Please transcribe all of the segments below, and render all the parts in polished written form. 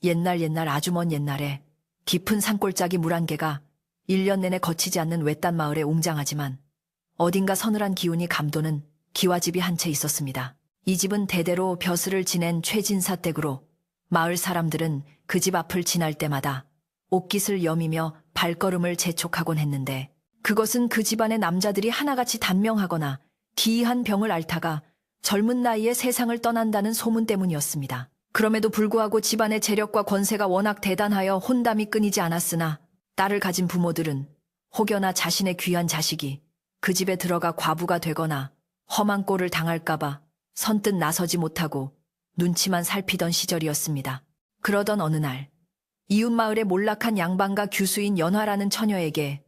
옛날 아주 먼 옛날에 깊은 산골짜기 물 한 개가 1년 내내 거치지 않는 외딴 마을에 웅장하지만 어딘가 서늘한 기운이 감도는 기와집이 한 채 있었습니다. 이 집은 대대로 벼슬을 지낸 최진사 댁으로 마을 사람들은 그 집 앞을 지날 때마다 옷깃을 여미며 발걸음을 재촉하곤 했는데 그것은 그 집안의 남자들이 하나같이 단명하거나 기이한 병을 앓다가 젊은 나이에 세상을 떠난다는 소문 때문이었습니다. 그럼에도 불구하고 집안의 재력과 권세가 워낙 대단하여 혼담이 끊이지 않았으나 딸을 가진 부모들은 혹여나 자신의 귀한 자식이 그 집에 들어가 과부가 되거나 험한 꼴을 당할까봐 선뜻 나서지 못하고 눈치만 살피던 시절이었습니다. 그러던 어느 날 이웃마을의 몰락한 양반가 규수인 연화라는 처녀에게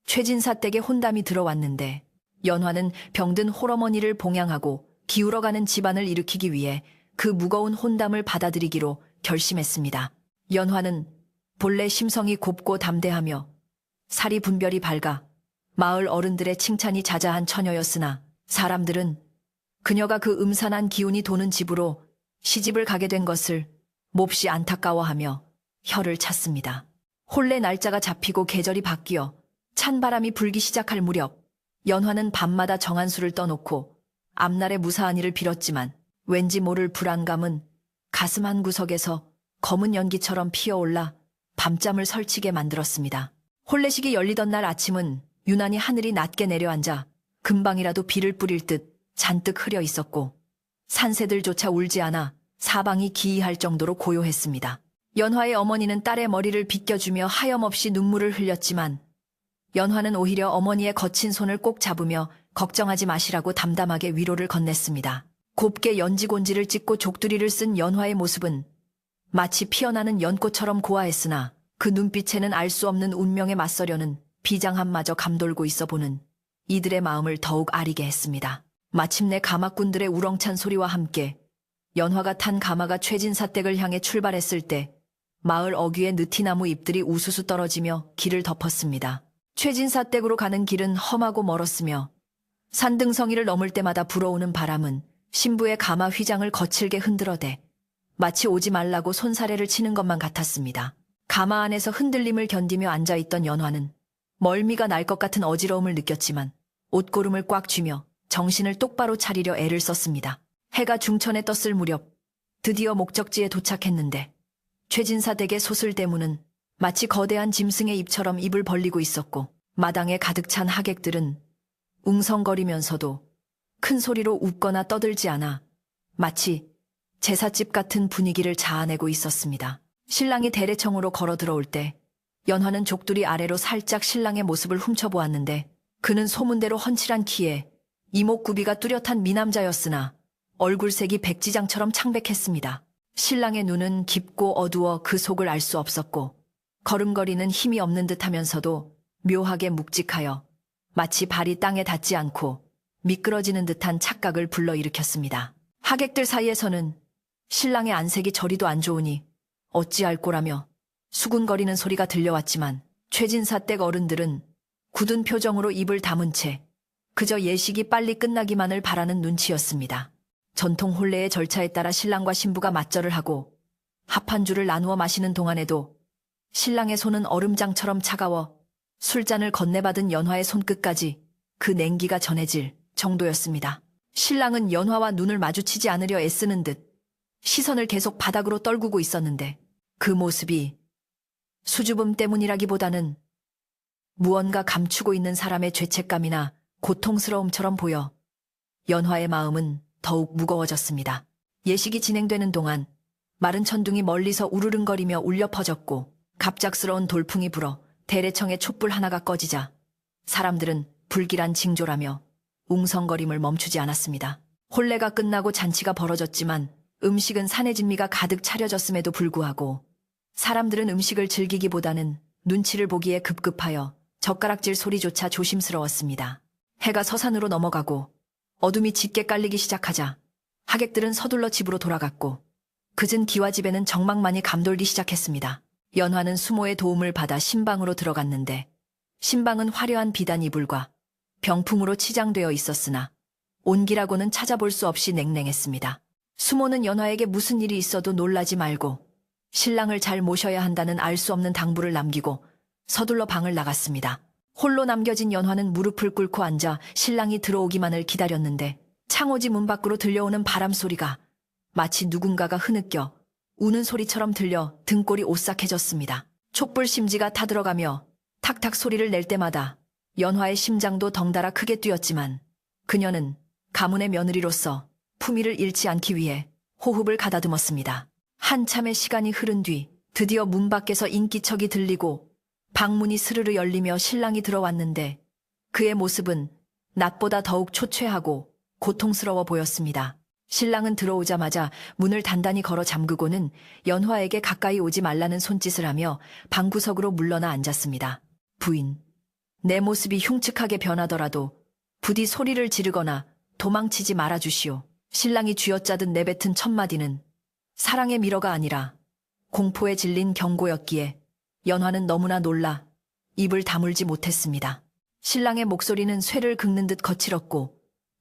최진사 댁에 혼담이 들어왔는데 연화는 병든 홀어머니를 봉양하고 기울어가는 집안을 일으키기 위해 그 무거운 혼담을 받아들이기로 결심했습니다. 연화는 본래 심성이 곱고 담대하며 살이 분별이 밝아 마을 어른들의 칭찬이 자자한 처녀였으나 사람들은 그녀가 그 음산한 기운이 도는 집으로 시집을 가게 된 것을 몹시 안타까워하며 혀를 찼습니다. 혼례 날짜가 잡히고 계절이 바뀌어 찬바람이 불기 시작할 무렵 연화는 밤마다 정한수를 떠놓고 앞날의 무사한 일을 빌었지만 왠지 모를 불안감은 가슴 한 구석에서 검은 연기처럼 피어올라 밤잠을 설치게 만들었습니다. 혼례식이 열리던 날 아침은 유난히 하늘이 낮게 내려앉아 금방이라도 비를 뿌릴 듯 잔뜩 흐려 있었고 산새들조차 울지 않아 사방이 기이할 정도로 고요했습니다. 연화의 어머니는 딸의 머리를 빗겨주며 하염없이 눈물을 흘렸지만 연화는 오히려 어머니의 거친 손을 꼭 잡으며 걱정하지 마시라고 담담하게 위로를 건넸습니다. 곱게 연지곤지를 찢고 족두리를 쓴 연화의 모습은 마치 피어나는 연꽃처럼 고와했으나 그 눈빛에는 알 수 없는 운명에 맞서려는 비장함마저 감돌고 있어 보는 이들의 마음을 더욱 아리게 했습니다. 마침내 가마꾼들의 우렁찬 소리와 함께 연화가 탄 가마가 최진사 댁을 향해 출발했을 때 마을 어귀의 느티나무 잎들이 우수수 떨어지며 길을 덮었습니다. 최진사 댁으로 가는 길은 험하고 멀었으며 산등성이를 넘을 때마다 불어오는 바람은 신부의 가마 휘장을 거칠게 흔들어대 마치 오지 말라고 손사래를 치는 것만 같았습니다. 가마 안에서 흔들림을 견디며 앉아있던 연화는 멀미가 날 것 같은 어지러움을 느꼈지만 옷고름을 꽉 쥐며 정신을 똑바로 차리려 애를 썼습니다. 해가 중천에 떴을 무렵 드디어 목적지에 도착했는데 최진사 댁의 소슬대문은 마치 거대한 짐승의 입처럼 입을 벌리고 있었고 마당에 가득 찬 하객들은 웅성거리면서도 큰 소리로 웃거나 떠들지 않아 마치 제삿집 같은 분위기를 자아내고 있었습니다. 신랑이 대례청으로 걸어 들어올 때 연화는 족두리 아래로 살짝 신랑의 모습을 훔쳐보았는데 그는 소문대로 훤칠한 키에 이목구비가 뚜렷한 미남자였으나 얼굴색이 백지장처럼 창백했습니다. 신랑의 눈은 깊고 어두워 그 속을 알 수 없었고 걸음걸이는 힘이 없는 듯하면서도 묘하게 묵직하여 마치 발이 땅에 닿지 않고 미끄러지는 듯한 착각을 불러일으켰습니다. 하객들 사이에서는 신랑의 안색이 저리도 안 좋으니 어찌할 꼬라며 수군거리는 소리가 들려왔지만 최진사 댁 어른들은 굳은 표정으로 입을 다문 채 그저 예식이 빨리 끝나기만을 바라는 눈치였습니다. 전통 혼례의 절차에 따라 신랑과 신부가 맞절을 하고 합 한 줄을 나누어 마시는 동안에도 신랑의 손은 얼음장처럼 차가워 술잔을 건네받은 연화의 손끝까지 그 냉기가 전해질 정도였습니다. 신랑은 연화와 눈을 마주치지 않으려 애쓰는 듯 시선을 계속 바닥으로 떨구고 있었는데 그 모습이 수줍음 때문이라기보다는 무언가 감추고 있는 사람의 죄책감이나 고통스러움처럼 보여 연화의 마음은 더욱 무거워졌습니다. 예식이 진행되는 동안 마른 천둥이 멀리서 우르릉거리며 울려 퍼졌고 갑작스러운 돌풍이 불어 대례청의 촛불 하나가 꺼지자 사람들은 불길한 징조라며 웅성거림을 멈추지 않았습니다. 혼례가 끝나고 잔치가 벌어졌지만 음식은 산의 진미가 가득 차려졌음에도 불구하고 사람들은 음식을 즐기기보다는 눈치를 보기에 급급하여 젓가락질 소리조차 조심스러웠습니다. 해가 서산으로 넘어가고 어둠이 짙게 깔리기 시작하자 하객들은 서둘러 집으로 돌아갔고 그진 기와집에는 정막만이 감돌기 시작했습니다. 연화는 수모의 도움을 받아 신방으로 들어갔는데 신방은 화려한 비단 이불과 병풍으로 치장되어 있었으나 온기라고는 찾아볼 수 없이 냉랭했습니다. 수모는 연화에게 무슨 일이 있어도 놀라지 말고 신랑을 잘 모셔야 한다는 알 수 없는 당부를 남기고 서둘러 방을 나갔습니다. 홀로 남겨진 연화는 무릎을 꿇고 앉아 신랑이 들어오기만을 기다렸는데 창호지 문 밖으로 들려오는 바람 소리가 마치 누군가가 흐느껴 우는 소리처럼 들려 등골이 오싹해졌습니다. 촛불 심지가 타들어가며 탁탁 소리를 낼 때마다 연화의 심장도 덩달아 크게 뛰었지만 그녀는 가문의 며느리로서 품위를 잃지 않기 위해 호흡을 가다듬었습니다. 한참의 시간이 흐른 뒤 드디어 문 밖에서 인기척이 들리고 방문이 스르르 열리며 신랑이 들어왔는데 그의 모습은 낮보다 더욱 초췌하고 고통스러워 보였습니다. 신랑은 들어오자마자 문을 단단히 걸어 잠그고는 연화에게 가까이 오지 말라는 손짓을 하며 방구석으로 물러나 앉았습니다. 부인, 내 모습이 흉측하게 변하더라도 부디 소리를 지르거나 도망치지 말아주시오. 신랑이 쥐어짜듯 내뱉은 첫마디는 사랑의 미러가 아니라 공포에 질린 경고였기에 연화는 너무나 놀라 입을 다물지 못했습니다. 신랑의 목소리는 쇠를 긁는 듯 거칠었고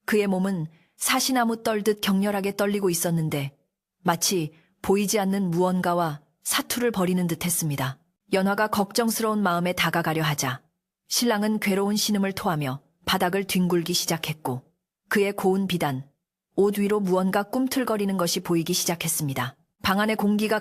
그의 몸은 사시나무 떨듯 격렬하게 떨리고 있었는데 마치 보이지 않는 무언가와 사투를 벌이는 듯 했습니다. 연화가 걱정스러운 마음에 다가가려 하자 신랑은 괴로운 신음을 토하며 바닥을 뒹굴기 시작했고 그의 고운 비단, 옷 위로 무언가 꿈틀거리는 것이 보이기 시작했습니다. 방 안의 공기가